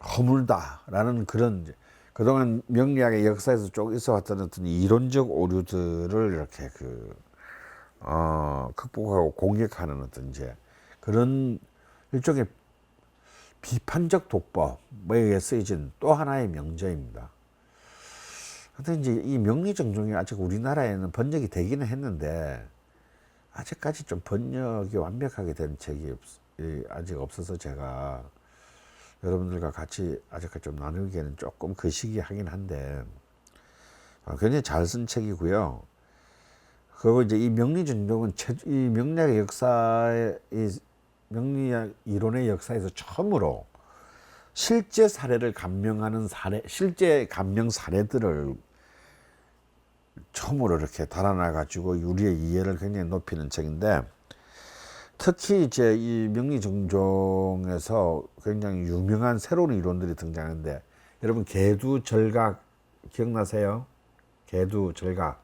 허물다라는 그런, 그동안 명리학의 역사에서 쭉 있어왔던 어떤 이론적 오류들을 이렇게 극복하고 공격하는 어떤 이제 그런 일종의 비판적 독법에 의해 쓰여진 또 하나의 명제입니다. 근데 이제 이 명리정종이 아직 우리나라에는 번역이 되기는 했는데 아직까지 좀 번역이 완벽하게 된 책이 아직 없어서 제가 여러분들과 같이 아직까지 좀 나누기에는 조금 거시기하긴 한데 굉장히 잘 쓴 책이고요. 그리고 이제 이 명리정종은 이 명리학의 역사에, 이 명리학 이론의 역사에서 처음으로 실제 사례를 감명하는 실제 감명 사례들을 처음으로 이렇게 달아나 가지고 우리의 이해를 굉장히 높이는 책인데, 특히 이제 이 명리정종에서 굉장히 유명한 새로운 이론들이 등장하는데, 여러분 개두절각 기억나세요? 개두절각.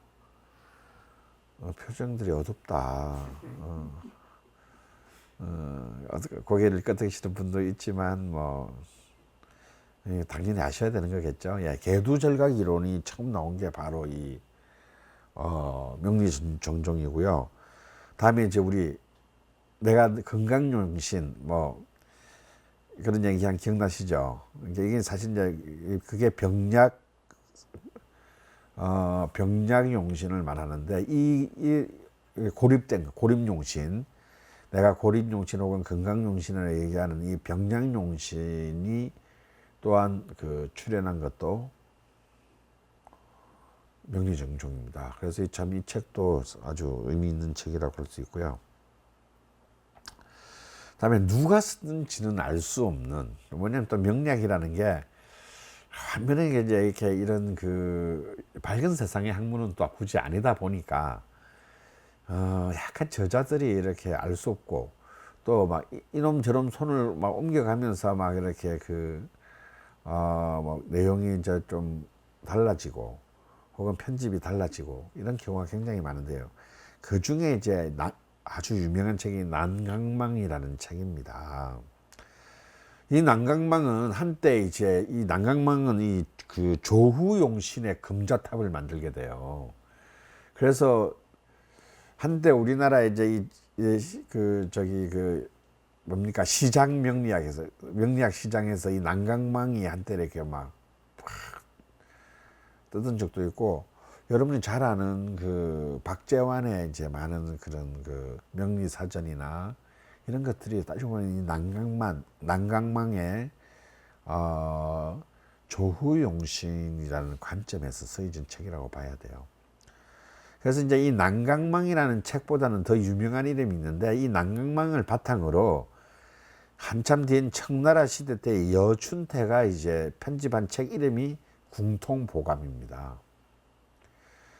표정들이 어둡다. 고개를 끄덕이시는 분도 있지만 당연히 아셔야 되는 거겠죠. 예, 개두절각 이론이 처음 나온 게 바로 이 명리정종이고요. 다음에 이제 내가 건강용신 그런 얘기 한 기억나시죠? 이게 사실 이제 그게 병약용신을 말하는데 이 고립된 고립용신, 내가 고립용신 혹은 건강용신을 얘기하는 이 병약용신이 또한 출현한 것도 명리정종입니다. 그래서 참 이 책도 아주 의미 있는 책이라고 볼 수 있고요. 다음에 누가 쓰는지는 알 수 없는, 뭐냐면 또 명리학이라는 게 한편에 이제 이렇게 이런 밝은 세상의 학문은 또 굳이 아니다 보니까 약간 저자들이 이렇게 알 수 없고, 또 막 이놈 저놈 손을 막 옮겨가면서 막 이렇게 내용이 이제 좀 달라지고 혹은 편집이 달라지고 이런 경우가 굉장히 많은데요. 그 중에 이제 아주 유명한 책이 난강망이라는 책입니다. 이 난강망은 한때 이제 이 조후용신의 금자탑을 만들게 돼요. 그래서 한때 우리나라 이제 뭡니까, 시장 명리학 시장에서 이 난강망이 한때 이렇게 막 뜯은 적도 있고, 여러분이 잘 아는 박재환의 이제 많은 그런 명리 사전이나 이런 것들이 따지고 보면 이 난강망의 조후용신이라는 관점에서 쓰여진 책이라고 봐야 돼요. 그래서 이제 이 난강망이라는 책보다는 더 유명한 이름이 있는데, 이 난강망을 바탕으로 한참 뒤인 청나라 시대 때 여춘태가 이제 편집한 책 이름이 궁통보감입니다.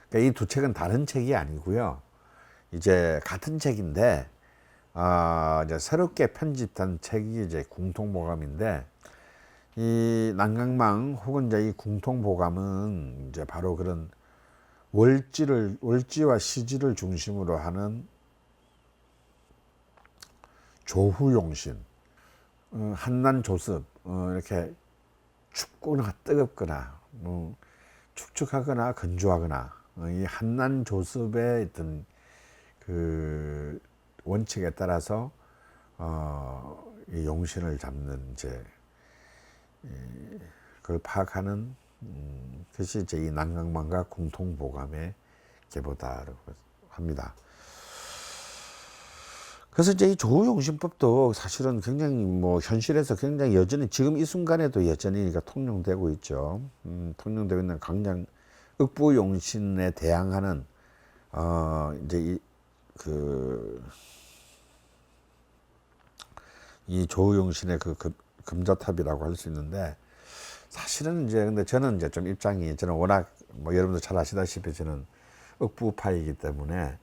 그러니까 이 두 책은 다른 책이 아니고요. 이제 같은 책인데 이제 새롭게 편집된 책이 이제 궁통보감인데, 이 난강망 혹은 이제 이 궁통보감은 이제 바로 그런 월지와 시지를 중심으로 하는 조후용신, 한난 조습, 이렇게 춥거나 뜨겁거나 축축하거나 건조하거나, 이 한난 조습의 어떤 그 원칙에 따라서 이 용신을 잡는 이제 그걸 파악하는 것이 이제 이 난강망과 궁통보감의 계보다라고 합니다. 그래서 이제 이 조우용신법도 사실은 굉장히 뭐 현실에서 굉장히 여전히 지금 이 순간에도 여전히 통용되고 있죠. 통용되고 있는 강장 윽부용신에 대항하는 이제 이 조우용신의 그 금자탑이라고 할 수 있는데, 사실은 이제 근데 저는 이제 좀 입장이, 저는 워낙 뭐 여러분들 잘 아시다시피 저는 윽부파이기 때문에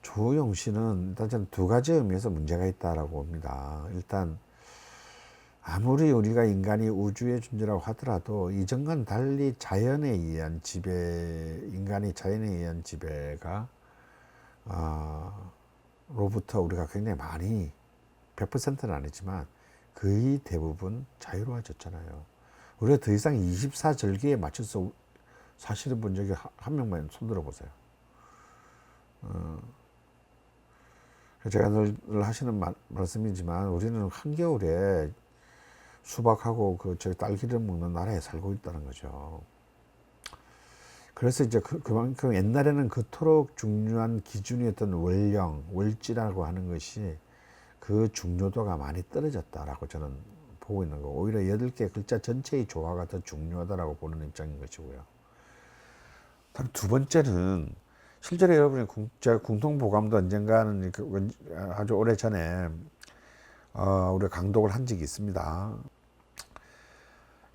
조우용신은 일단 저는 두 가지 의미에서 문제가 있다라고 봅니다. 일단 아무리 우리가 인간이 우주의 존재라고 하더라도 이전과는 달리 자연에 의한 지배, 인간이 자연에 의한 지배가 로부터 우리가 굉장히 많이, 100%는 아니지만 거의 대부분 자유로워졌잖아요. 우리가 더 이상 24절기에 맞춰서 사실은 본 적이 한 명만 손 들어보세요. 제가 늘 하시는 말씀이지만 우리는 한겨울에 수박하고 딸기를 먹는 나라에 살고 있다는 거죠. 그래서 이제 그만큼 옛날에는 그토록 중요한 기준이었던 월령, 월지라고 하는 것이 그 중요도가 많이 떨어졌다라고 저는 보고 있는 거고, 오히려 8개 글자 전체의 조화가 더 중요하다라고 보는 입장인 것이고요. 다음 두 번째는 실제로 여러분이 제가 궁통보감도 언젠가는 아주 오래 전에 우리가 강독을 한 적이 있습니다.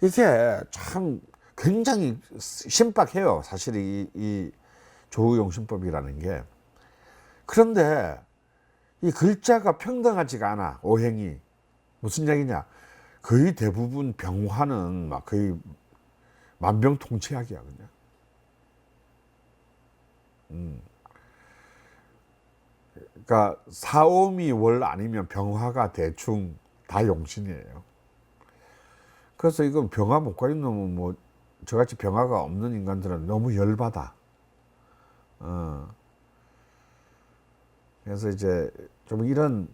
이게 참 굉장히 신박해요. 사실 이 조우용신법이라는 게. 그런데 이 글자가 평등하지가 않아. 오행이 무슨 얘기냐? 거의 대부분 병화는 막 거의 만병통치약이야 그냥. 그러니까 사오미 월 아니면 병화가 대충 다 용신이에요. 그래서 이거 병화 못 가진 놈은 뭐 저같이 병화가 없는 인간들은 너무 열받아. 그래서 이제 좀 이런,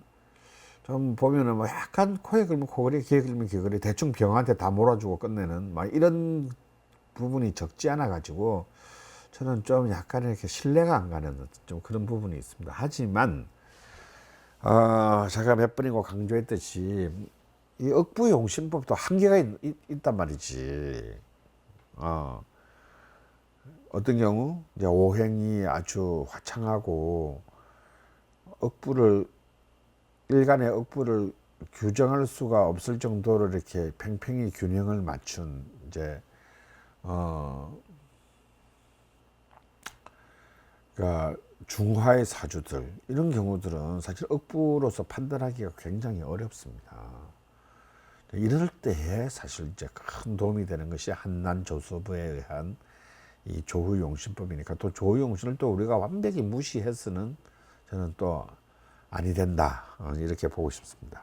좀 보면은 뭐 약간 코에 걸면 코걸이, 귀에 걸면 귀걸이, 대충 병한테 다 몰아주고 끝내는 막 이런 부분이 적지 않아 가지고 저는 좀 약간 이렇게 신뢰가 안 가는 좀 그런 부분이 있습니다. 하지만 제가 몇 번이고 강조했듯이 이 억부용신법도 한계가 있단 말이지. 어떤 경우 이제 오행이 아주 화창하고 일간의 억부를 규정할 수가 없을 정도로 이렇게 팽팽히 균형을 맞춘 이제 그러니까 중화의 사주들, 이런 경우들은 사실 억부로서 판단하기가 굉장히 어렵습니다. 이럴 때에 사실 이제 큰 도움이 되는 것이 한난조서부에 의한 이 조후용신법이니까, 또 조후용신을 또 우리가 완벽히 무시해서는 저는 또 아니 된다, 이렇게 보고 싶습니다.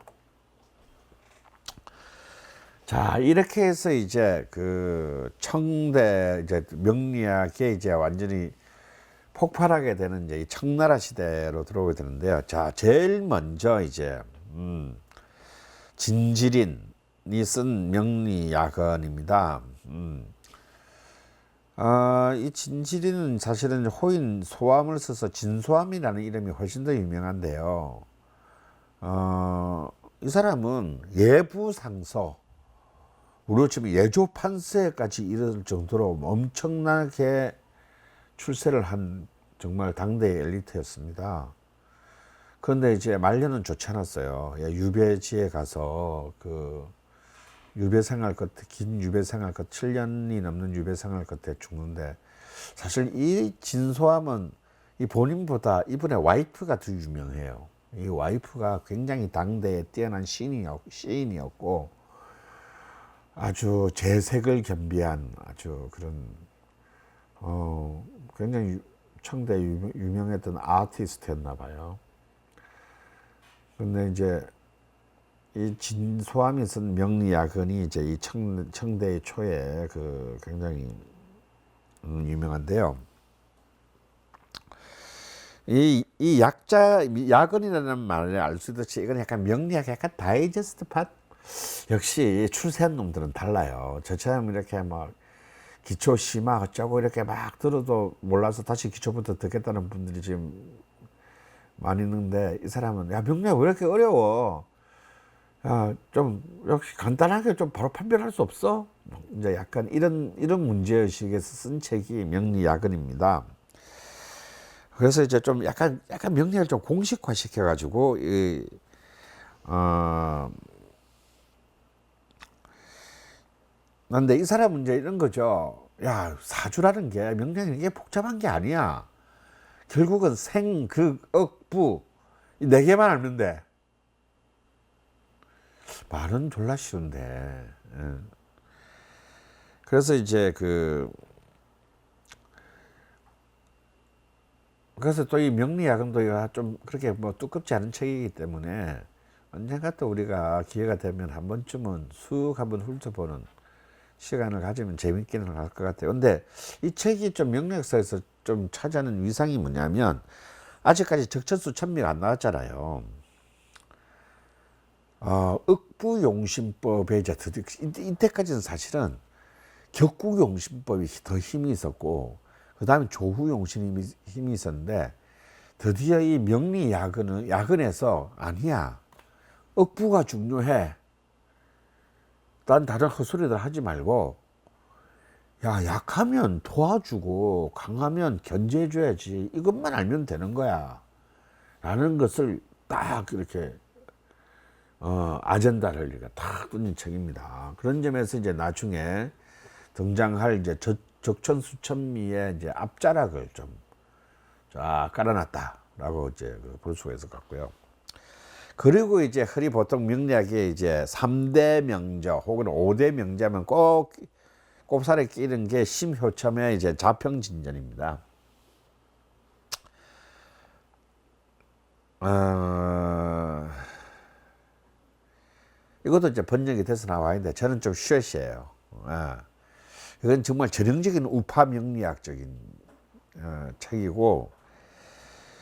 자, 이렇게 해서 이제 그 청대 이제 명리학에 이제 완전히 폭발하게 되는 이제 이 청나라 시대로 들어오게 되는데요. 자, 제일 먼저 이제 진지린이 쓴 명리야건입니다. 이 진지린은 사실은 호인 소암을 써서 진소암이라는 이름이 훨씬 더 유명한데요. 이 사람은 예부상서, 우리로 치면 예조판서까지 이를 정도로 엄청나게 출세를 한 정말 당대의 엘리트였습니다. 그런데 이제 말년은 좋지 않았어요. 유배지에 가서 유배 생활 끝에, 긴 유배 생활 끝, 7년이 넘는 유배 생활 끝에 죽는데, 사실 이 진소암은 이 본인보다 이분의 와이프가 더 유명해요. 이 와이프가 굉장히 당대에 뛰어난 시인이었고 아주 재색을 겸비한 아주 그런 굉장히 청대 유명했던 아티스트였나 봐요. 근데 이제 이 진소함이 쓴 명리야근이 이제 이 청대 초에 그 굉장히 유명한데요. 이 야근이라는 말을 알 수 있듯이 이건 약간 명리학 약간 다이제스트 팟. 역시 출세한 놈들은 달라요. 저처럼 이렇게 막 기초 심화 어쩌고 이렇게 막 들어도 몰라서 다시 기초부터 듣겠다는 분들이 지금 많이 있는데, 이 사람은 야 명리학 왜 이렇게 어려워? 야 좀 역시 간단하게 좀 바로 판별할 수 없어? 이제 약간 이런 문제의식에서 쓴 책이 명리야근입니다. 그래서 이제 좀 약간 명리를 좀 공식화 시켜가지고 근데 이 사람은 이제 이런 거죠. 야 사주라는 게 명리학이 이게 복잡한 게 아니야. 결국은 생, 극, 억, 부 이 네 개만 알면 돼. 말은 졸라 쉬운데. 예. 그래서 이제 그래서 또 이 명리야근도 좀 그렇게 뭐 두껍지 않은 책이기 때문에 언젠가 또 우리가 기회가 되면 한 번쯤은 쑥 한번 훑어보는 시간을 가지면 재밌기는 할 것 같아요. 근데 이 책이 좀 명리학사에서 좀 차지하는 위상이 뭐냐면 아직까지 적천수 천미가 안 나왔잖아요. 흑부용신법에 이제 드디어 이때까지는 사실은 격국용신법이 더 힘이 있었고 그 다음에 조후용신이 힘이 있었는데 드디어 이 야근에서 아니야 억부가 중요해. 난 다른 헛소리들 하지 말고 야 약하면 도와주고 강하면 견제해줘야지 이것만 알면 되는 거야 라는 것을 딱 이렇게 아젠다를 이렇게 탁 던진 책입니다. 그런 점에서 이제 나중에 등장할 이제 적천수천미의 이제 앞자락을 좀 쫙 깔아놨다라고 이제 볼 수가 있을 것 같고요. 그리고 이제 흔히 보통 명리학에 이제 3대 명저 혹은 5대 명자면 꼭 꼽살에 끼는 게 심효첨의 이제 자평진전입니다. 이것도 이제 번역이 돼서 나와 있는데 저는 좀 쉐시해요. 이건 정말 전형적인 우파 명리학적인 책이고,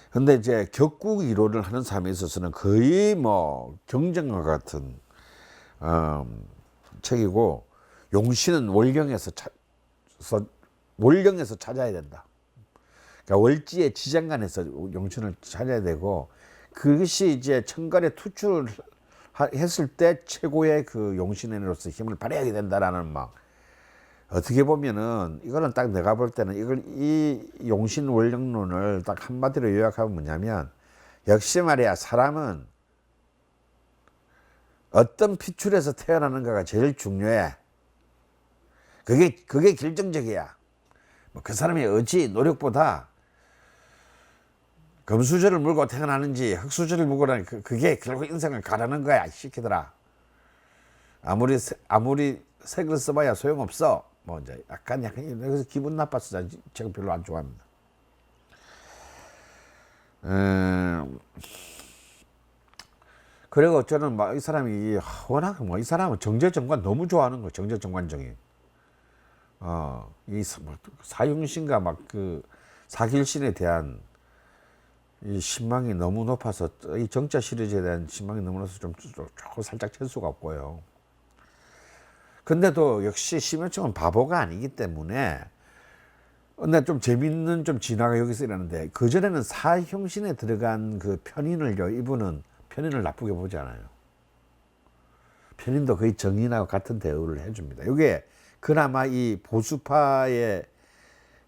근데 이제 격국 이론을 하는 사람에 있어서는 거의 뭐 경전과 같은 책이고, 용신은 월경에서 찾아야 된다. 그러니까 월지의 지장간에서 용신을 찾아야 되고, 그것이 이제 천간에 투출을 했을 때 최고의 그 용신으로서 힘을 발휘하게 된다라는 막, 어떻게 보면은 이거는 딱 내가 볼 때는 이 용신 원령론을 딱 한마디로 요약하면 뭐냐면, 역시 말이야 사람은 어떤 피출에서 태어나는가가 제일 중요해. 그게 결정적이야. 뭐 그 사람의 의지 노력보다 금수저를 물고 태어나는지 흙수저를 물고 그게 결국 인생을 가르는 거야 이 새끼들아. 아무리 색을 써봐야 소용없어. 뭐 이제 약간 여기서 기분 나빠서 제가 별로 안 좋아합니다. 그리고 저는 막 이 사람이 워낙 뭐 이 사람은 정제정관 너무 좋아하는 거. 정제정관정이 이 사흉신과 막 그 사길신에 대한 이 신망이 너무 높아서, 이 정자 시리즈에 대한 신망이 너무 높아서 좀 살짝 칠 수가 없고요. 근데도 역시 심효청은 바보가 아니기 때문에, 근데 좀 재밌는 좀 진화가 여기서 일어나는데, 그전에는 사형신에 들어간 그 편인을요, 이분은 편인을 나쁘게 보지 않아요. 편인도 거의 정인하고 같은 대우를 해줍니다. 이게 그나마 이 보수파의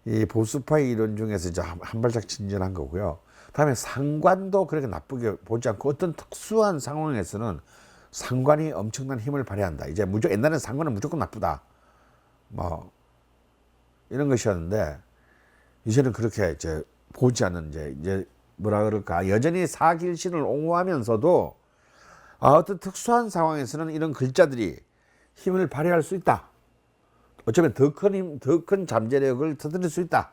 이론 중에서 이제 한 발짝 진전한 거고요. 다음에 상관도 그렇게 나쁘게 보지 않고, 어떤 특수한 상황에서는 상관이 엄청난 힘을 발휘한다. 이제 옛날에는 상관은 무조건 나쁘다. 뭐 이런 것이었는데, 이제는 그렇게 이제 보지 않는 이제 뭐라 그럴까, 여전히 사길신을 옹호하면서도 어떤 특수한 상황에서는 이런 글자들이 힘을 발휘할 수 있다. 어쩌면 더 큰 잠재력을 터뜨릴 수 있다.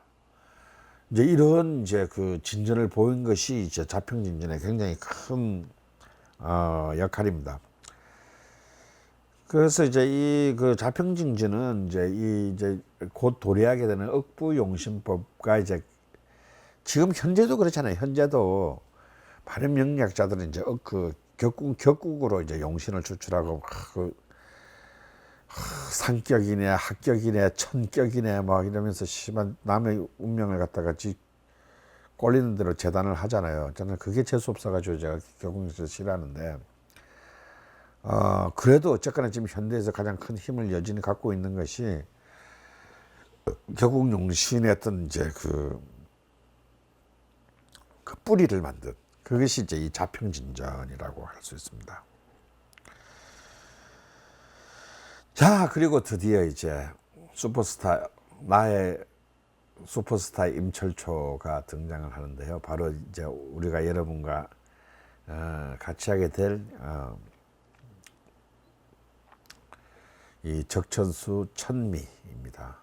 이제 이런 이제 그 진전을 보인 것이 이제 자평진전의 굉장히 큰 역할입니다. 그래서 이제 이 그 자평진전은 이제 곧 도래하게 되는 억부용신법과 이제 지금 현재도 그렇잖아요. 현재도 많은 명리학자들은 이제 격국으로 이제 용신을 추출하고 상격이네, 합격이네, 천격이네 막 이러면서 심한 남의 운명을 갖다가 꼴리는 대로 재단을 하잖아요. 저는 그게 재수 없어가지고 제가 격국용신을 싫어하는데, 그래도 어쨌거나 지금 현대에서 가장 큰 힘을 여전히 갖고 있는 것이 격국용신의 어떤 이제 그 뿌리를 만든 그것이 이제 이 자평진전이라고 할 수 있습니다. 자, 그리고 드디어 이제 나의 슈퍼스타 임철초가 등장을 하는데요. 바로 이제 우리가 여러분과 같이 하게 될 이 적천수 천미입니다.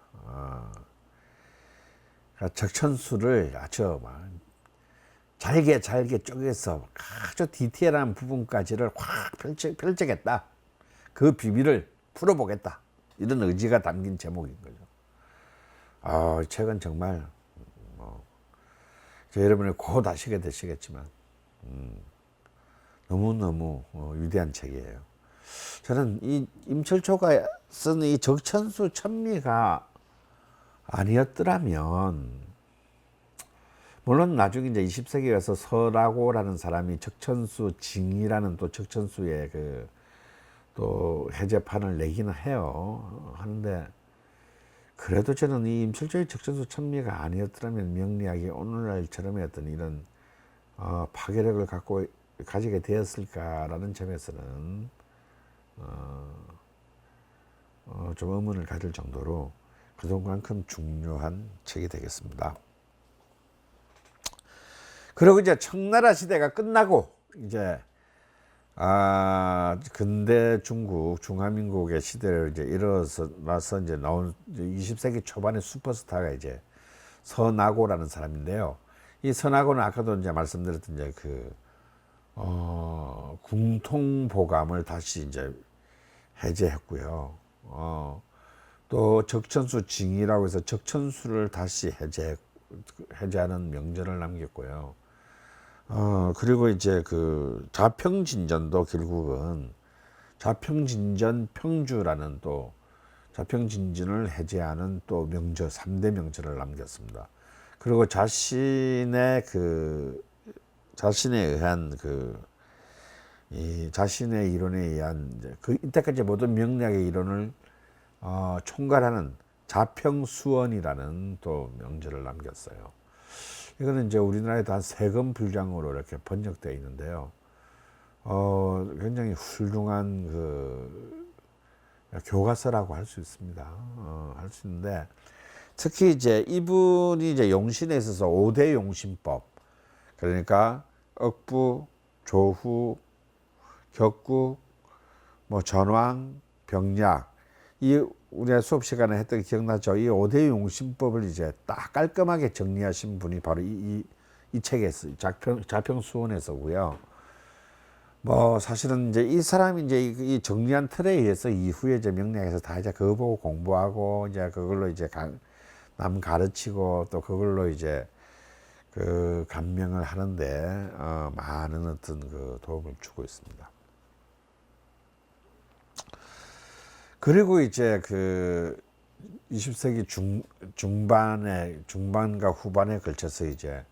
적천수를 아주 잘게 쪼개서 아주 디테일한 부분까지를 확 펼치겠다. 그 비밀을 풀어보겠다. 이런 의지가 담긴 제목인 거죠. 이 책은 정말 여러분이 곧 아시게 되시겠지만 너무너무 위대한 책이에요. 저는 이 임철초가 쓴 이 적천수 천미가 아니었더라면, 물론 나중에 이제 20세기에 와서 서라고라는 사람이 적천수 징이라는 또 적천수의 그 또 해제판을 내기는 해요. 하는데 그래도 저는 이 임철초의 적천수 천미가 아니었더라면 명리학이 오늘날처럼의 어떤 이런 파괴력을 가지게 되었을까라는 점에서는 좀 의문을 가질 정도로 그동안큼 중요한 책이 되겠습니다. 그리고 이제 청나라 시대가 끝나고 이제 근대 중국 중화민국의 시대를 이제 일어나서 이제 나온 20세기 초반의 슈퍼스타가 이제 서나고라는 사람인데요. 이 서나고는 아까도 이제 말씀드렸던 이제 궁통보감을 다시 이제 해제했고요. 또 적천수 징이라고 해서 적천수를 다시 해제하는 명제를 남겼고요. 그리고 이제 그 자평진전도 결국은 자평진전 평주라는 또 자평진전을 해제하는 또 명저 3대 명저를 남겼습니다. 그리고 자신에 의한 이 자신의 이론에 의한 이때까지 모든 명리학의 이론을 총괄하는 자평수원이라는 또 명제를 남겼어요. 이거는 이제 우리나라에도 한 3권 분량으로 이렇게 번역되어 있는데요. 굉장히 훌륭한 교과서라고 할 수 있습니다. 할 수 있는데, 특히 이제 이분이 이제 용신에 있어서 5대 용신법, 그러니까 억부, 조후, 격국, 전왕, 병약, 우리가 수업 시간에 했던 게 기억나죠? 이 5대 용신법을 이제 딱 깔끔하게 정리하신 분이 바로 이 책에서 자평수원에서고요. 사실은 이제 이 사람이 이제 이 정리한 틀에 의해서 이후에 이제 명리학에서 다 이제 그거 보고 공부하고 이제 그걸로 이제 남 가르치고 또 그걸로 이제 감명을 하는데 많은 어떤 도움을 주고 있습니다. 그리고 이제 20세기 중반과 후반에 걸쳐서 이제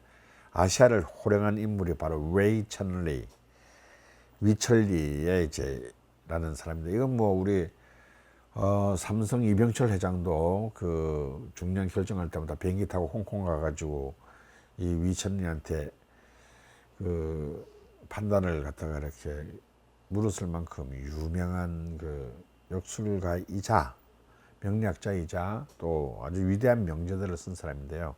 아시아를 호령한 인물이 바로 위철리의 라는 사람인데, 이건 우리 삼성 이병철 회장도 중년 결정할 때마다 비행기 타고 홍콩 가가지고 이 위철리한테 판단을 갖다가 이렇게 물었을 만큼 유명한 역술가이자 명리학자이자 또 아주 위대한 명제들을 쓴 사람인데요.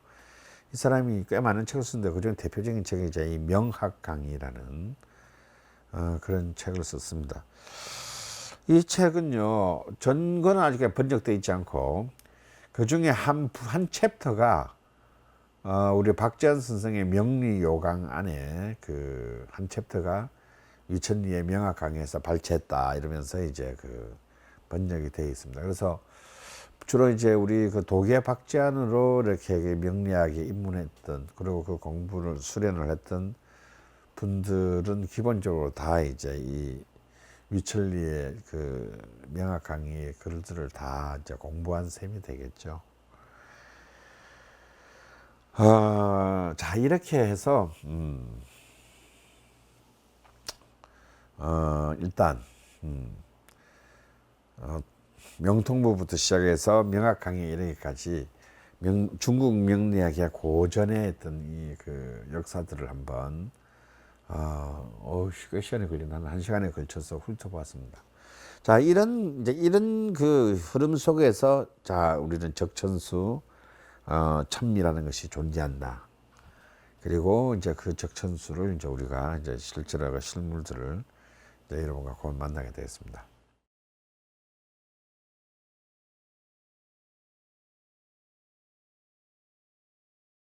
이 사람이 꽤 많은 책을 쓰는데 그중 대표적인 책이 이제 이 명학강의라는 그런 책을 썼습니다. 이 책은요, 전거는 아직 번역되어 있지 않고 그 중에 한 챕터가 우리 박재현 선생의 명리요강 안에 그 한 챕터가 유천리의 명학강의에서 발췌했다 이러면서 이제 그 번역이 되어 있습니다. 그래서 주로 이제 우리 그 도계 박제안으로 이렇게 명리학에 입문했던 그리고 그 공부를 수련을 했던 분들은 기본적으로 다 이제 이 유천리의 그 명학 강의의 글들을 다 이제 공부한 셈이 되겠죠. 자, 이렇게 해서 일단 명통부부터 시작해서 명학 강의 이르기까지 중국 명리학의 고전에 했던 이 그 역사들을 한번 꽤 시간이 걸리나 한 시간에 걸쳐서 훑어보았습니다. 자, 이런 그 흐름 속에서 자, 우리는 적천수 천미라는 것이 존재한다. 그리고 이제 그 적천수를 이제 우리가 이제 실제로 실물들을 이제 여러분과 곧 만나게 되겠습니다.